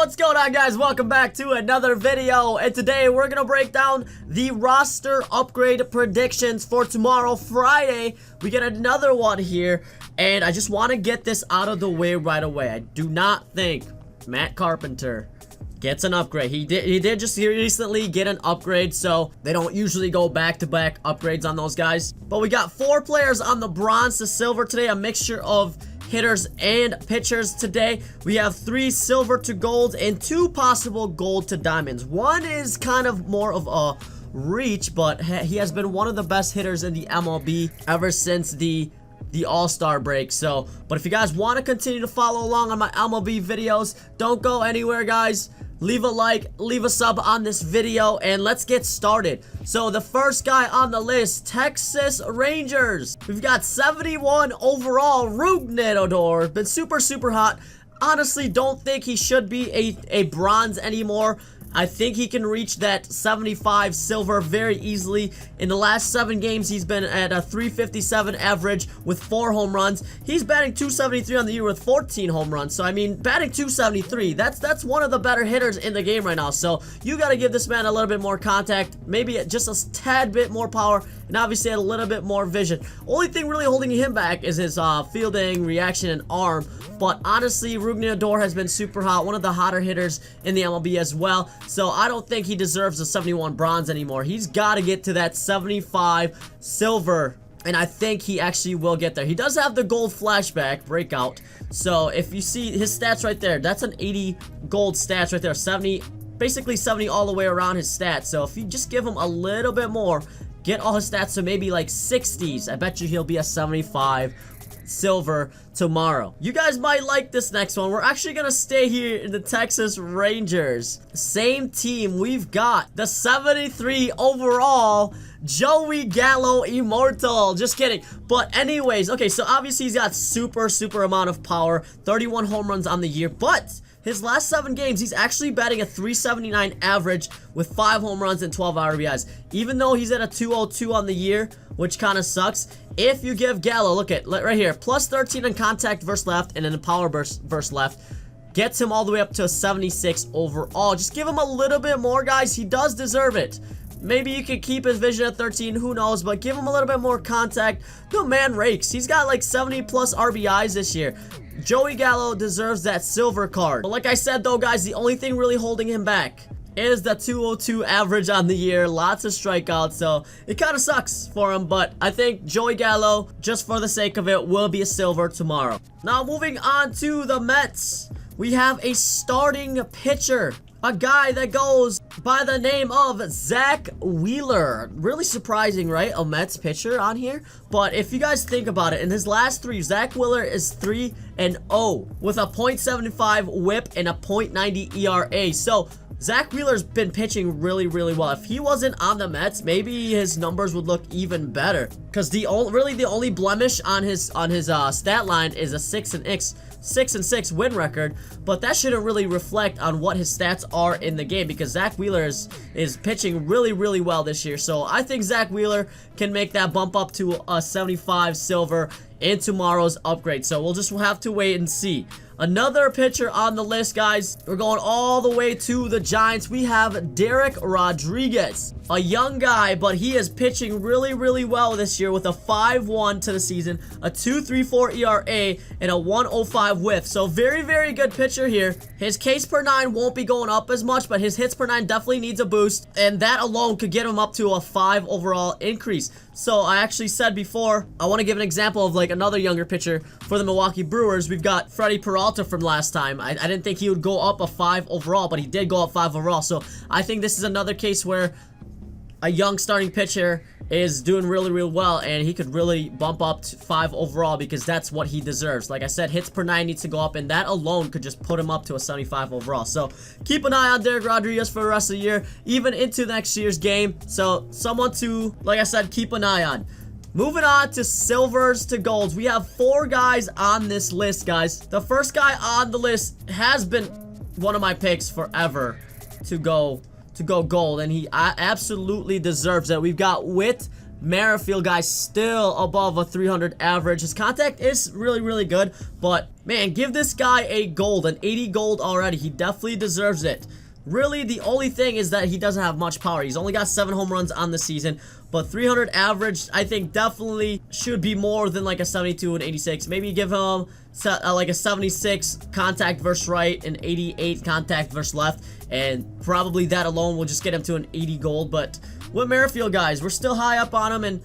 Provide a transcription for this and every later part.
What's going on, guys? Welcome back to another video, and today we're gonna break down the roster upgrade predictions for tomorrow, Friday. We get another one here, and I just want to get this out of the way right away. I do not think Matt Carpenter gets an upgrade. He did just recently get an upgrade, so they don't usually go back-to-back upgrades on those guys. But we got 4 players on the bronze to silver today, a mixture of hitters and pitchers today. We have 3 silver to gold and 2 possible gold to diamonds. One is kind of more of a reach, but he has been one of the best hitters in the MLB ever since the All-Star break. So, but if you guys want to continue to follow along on my MLB videos, don't go anywhere, guys. Leave a like, leave a sub on this video, and let's get started. So the first guy on the list, Texas Rangers. We've got 71 overall, Rougned. Been super hot. Honestly, don't think he should be a bronze anymore. I think he can reach that 75 silver very easily. In the last 7 games, he's been at a 357 average with 4 home runs. He's batting 273 on the year with 14 home runs. So, I mean, batting 273, that's one of the better hitters in the game right now. So, you got to give this man a little bit more contact, maybe just a tad bit more power, and obviously a little bit more vision. Only thing really holding him back is his fielding, reaction, and arm. But honestly, Rougned has been super hot, one of the hotter hitters in the MLB as well. So I don't think he deserves a 71 bronze anymore. He's got to get to that 75 silver, and I think he actually will get there. He does have the gold flashback breakout. So if you see his stats right there, that's an 80 gold stats right there. 70, basically 70 all the way around his stats. So if you just give him a little bit more, get all his stats to maybe like 60s, I bet you he'll be a 75 silver tomorrow. You guys might like this next one. We're actually gonna stay here in the Texas Rangers. Same team. We've got the 73 overall Joey Gallo Immortal. Just kidding. But anyways, okay, so obviously he's got super amount of power, 31 home runs on the year, but his last 7 games, he's actually batting a 379 average with 5 home runs and 12 RBIs. Even though he's at a 202 on the year, which kind of sucks. If you give Gallo, look at right here, plus 13 in contact versus left and in the power versus left, gets him all the way up to a 76 overall. Just give him a little bit more, guys. He does deserve it. Maybe you could keep his vision at 13, who knows, but give him a little bit more contact. The man rakes. He's got like 70 plus RBIs this year. Joey Gallo deserves that silver card. But like I said though, guys, the only thing really holding him back is the 202 average on the year. Lots of strikeouts, so it kind of sucks for him, but I think Joey Gallo, just for the sake of it, will be a silver tomorrow. Now moving on to the Mets, we have a starting pitcher, a guy that goes by the name of Zack Wheeler. Really surprising, right? A Mets pitcher on here. But if you guys think about it, in his last 3, Zack Wheeler is 3-0 with a .75 whip and a .90 ERA. So Zack Wheeler's been pitching really well. If he wasn't on the Mets, maybe his numbers would look even better. Because really the only blemish on his stat line is a 6-6 win record, but that shouldn't really reflect on what his stats are in the game, because Zack Wheeler is pitching really well this year. So I think Zack Wheeler can make that bump up to a 75 silver in tomorrow's upgrade. So we'll just have to wait and see. Another pitcher on the list, guys. We're going all the way to the Giants. We have Derek Rodriguez, a young guy, but he is pitching really well this year with a 5.1 to the season, a 2.34 ERA, and a 1.05 whiff. So very good pitcher here. His Ks per 9 won't be going up as much, but his hits per 9 definitely needs a boost, and that alone could get him up to a 5 overall increase. So I actually said before, I want to give an example of like another younger pitcher for the Milwaukee Brewers. We've got Freddie Peralta from last time. I didn't think he would go up a 5 overall, but he did go up 5 overall. So I think this is another case where a young starting pitcher is doing really well, and he could really bump up to 5 overall because that's what he deserves. Like I said, hits per 9 needs to go up, and that alone could just put him up to a 75 overall. So keep an eye on Derek Rodriguez for the rest of the year, even into next year's game. So someone to, like I said, keep an eye on. Moving on to silvers to golds, we have 4 guys on this list, guys. The first guy on the list has been one of my picks forever to go gold, and he absolutely deserves it. We've got Whit Merrifield guy still above a 300 average. His contact is really, really good, but man, give this guy a gold, an 80 gold already. He definitely deserves it. Really, the only thing is that he doesn't have much power. He's only got 7 home runs on the season, but 300 average, I think definitely should be more than like a 72 and 86. Maybe give him like a 76 contact versus right, an 88 contact versus left, and probably that alone will just get him to an 80 gold. But with Merrifield, guys, we're still high up on him, and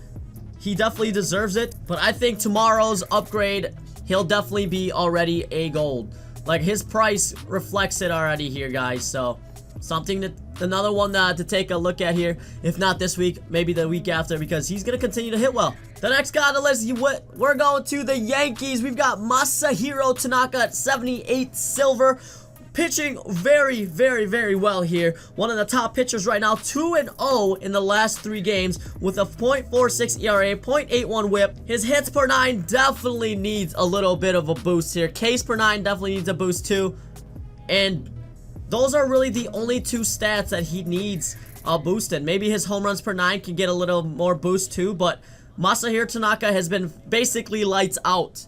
he definitely deserves it. But I think tomorrow's upgrade, he'll definitely be already a gold. Like, his price reflects it already here, guys. So something that another one to take a look at here. If not this week, maybe the week after, because he's gonna continue to hit well. The next guy on the list, we're going to the Yankees. We've got Masahiro Tanaka at 78 silver, pitching very, very, very well here. One of the top pitchers right now, 2-0 in the last 3 games with a .46 ERA, .81 whip. His hits per 9 definitely needs a little bit of a boost here. Ks per 9 definitely needs a boost too, and those are really the only 2 stats that he needs a boost in. Maybe his home runs per 9 can get a little more boost too, but Masahiro Tanaka has been basically lights out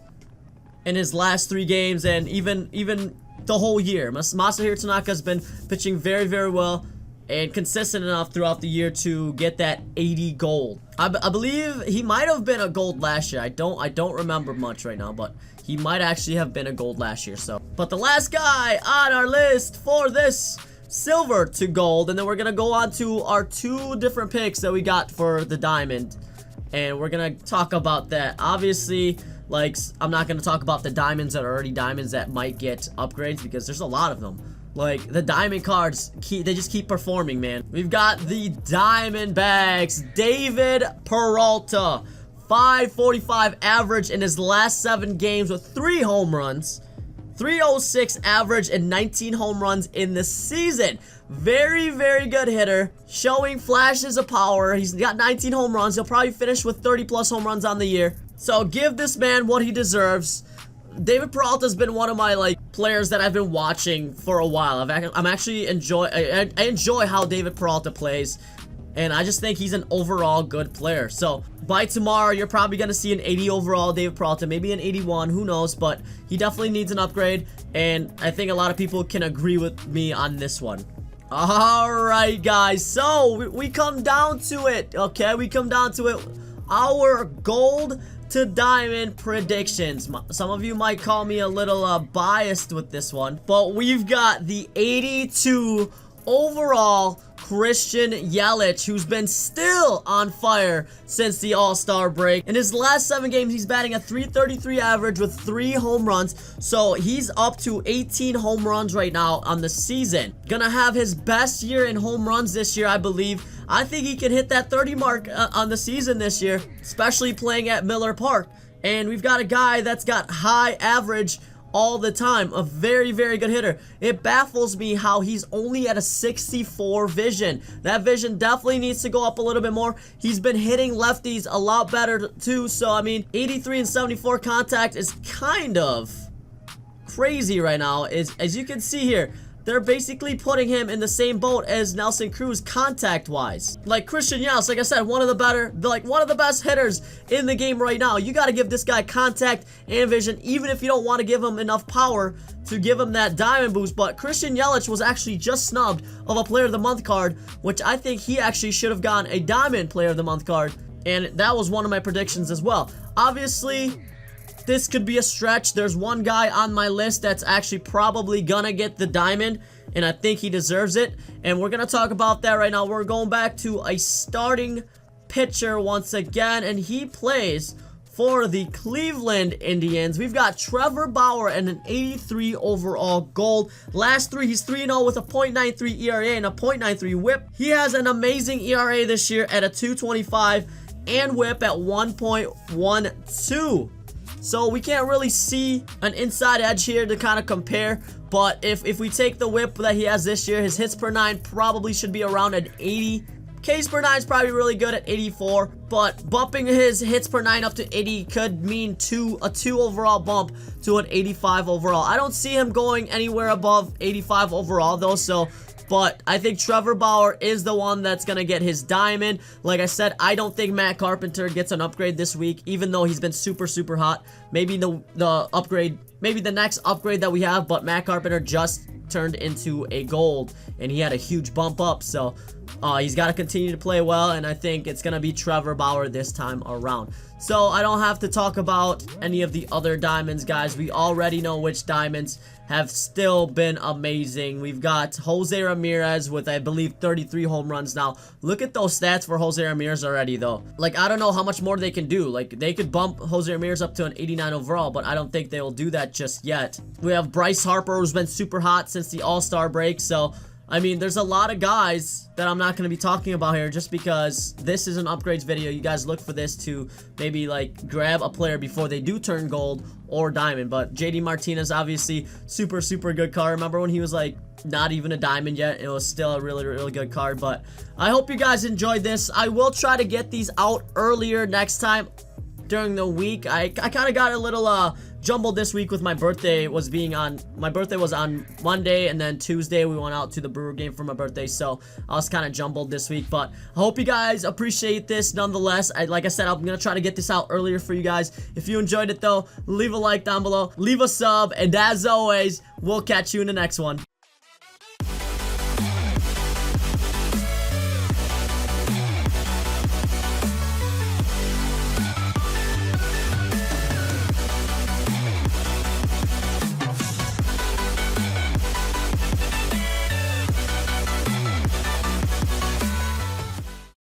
in his last 3 games, and even the whole year. Masahiro Tanaka has been pitching very, very well and consistent enough throughout the year to get that 80 gold. I believe he might have been a gold last year. I don't remember much right now, but he might actually have been a gold last year. So, but the last guy on our list for this silver to gold, and then we're gonna go on to our 2 different picks that we got for the diamond, and we're gonna talk about that. Obviously, like, I'm not gonna talk about the diamonds that are already diamonds that might get upgrades, because there's a lot of them. Like, the diamond cards, they just keep performing, man. We've got the Diamondbacks, David Peralta, 545 average in his last 7 games with 3 home runs, 306 average and 19 home runs in the season. Very, very good hitter, showing flashes of power. He's got 19 home runs. He'll probably finish with 30 plus home runs on the year. So give this man what he deserves. David Peralta has been one of my players that I've been watching for a while. I'm actually I enjoy how David Peralta plays, and I just think he's an overall good player. So by tomorrow, you're probably gonna see an 80 overall David Peralta, maybe an 81, who knows, but he definitely needs an upgrade, and I think a lot of people can agree with me on this one. Alright, guys, so we come down to it, okay? We come down to it. Our gold to diamond predictions. Some of you might call me a little biased with this one, but we've got the 82 overall Christian Yelich, who's been still on fire since the All-Star break. In his last 7 games, he's batting a .333 average with 3 home runs. So he's up to 18 home runs right now on the season. Gonna have his best year in home runs this year, I believe. I think he can hit that 30 mark on the season this year, especially playing at Miller Park. And we've got a guy that's got high average all the time, a very, very good hitter. It baffles me how he's only at a 64 vision. That vision definitely needs to go up a little bit more. He's been hitting lefties a lot better too, so I mean, 83 and 74 contact is kind of crazy right now. As you can see here, they're basically putting him in the same boat as Nelson Cruz contact-wise. Like Christian Yelich, like I said, one of the best hitters in the game right now. You got to give this guy contact and vision, even if you don't want to give him enough power to give him that diamond boost. But Christian Yelich was actually just snubbed of a Player of the Month card, which I think he actually should have gotten a Diamond Player of the Month card, and that was one of my predictions as well. Obviously, this could be a stretch. There's one guy on my list that's actually probably gonna get the diamond, and I think he deserves it, and we're gonna talk about that right now. We're going back to a starting pitcher once again, and he plays for the Cleveland Indians. We've got Trevor Bauer and an 83 overall gold. Last 3, he's 3-0 with a .93 ERA and a .93 whip. He has an amazing ERA this year at a 2.25 and whip at 1.12. So we can't really see an inside edge here to kind of compare, but if we take the whip that he has this year, his hits per 9 probably should be around an 80. Ks per 9 is probably really good at 84, but bumping his hits per 9 up to 80 could mean a 2 overall bump to an 85 overall. I don't see him going anywhere above 85 overall though, so But I think Trevor Bauer is the one that's gonna get his diamond. Like I said, I don't think Matt Carpenter gets an upgrade this week, even though he's been super, super hot. Maybe the upgrade, maybe the next upgrade that we have, but Matt Carpenter just turned into a gold, and he had a huge bump up, so he's got to continue to play well, and I think it's gonna be Trevor Bauer this time around. So I don't have to talk about any of the other diamonds, guys. We already know which diamonds have still been amazing. We've got Jose Ramirez with, I believe, 33 home runs now. Look at those stats for Jose Ramirez already, though. Like, I don't know how much more they can do. Like, they could bump Jose Ramirez up to an 89 overall, but I don't think they will do that just yet. We have Bryce Harper, who's been super hot since the All-Star break, so I mean, there's a lot of guys that I'm not going to be talking about here just because this is an upgrades video. You guys look for this to maybe, like, grab a player before they do turn gold or diamond. But JD Martinez, obviously, super, super good card. Remember when he was, like, not even a diamond yet? It was still a really, really good card. But I hope you guys enjoyed this. I will try to get these out earlier next time during the week. I kind of got a little jumbled this week with my birthday was on Monday, and then Tuesday we went out to the Brewer game for my birthday, so I was kind of jumbled this week. But I hope you guys appreciate this nonetheless. Like I said, I'm gonna try to get this out earlier for you guys. If you enjoyed it though, leave a like down below, leave a sub, and as always, we'll catch you in the next one.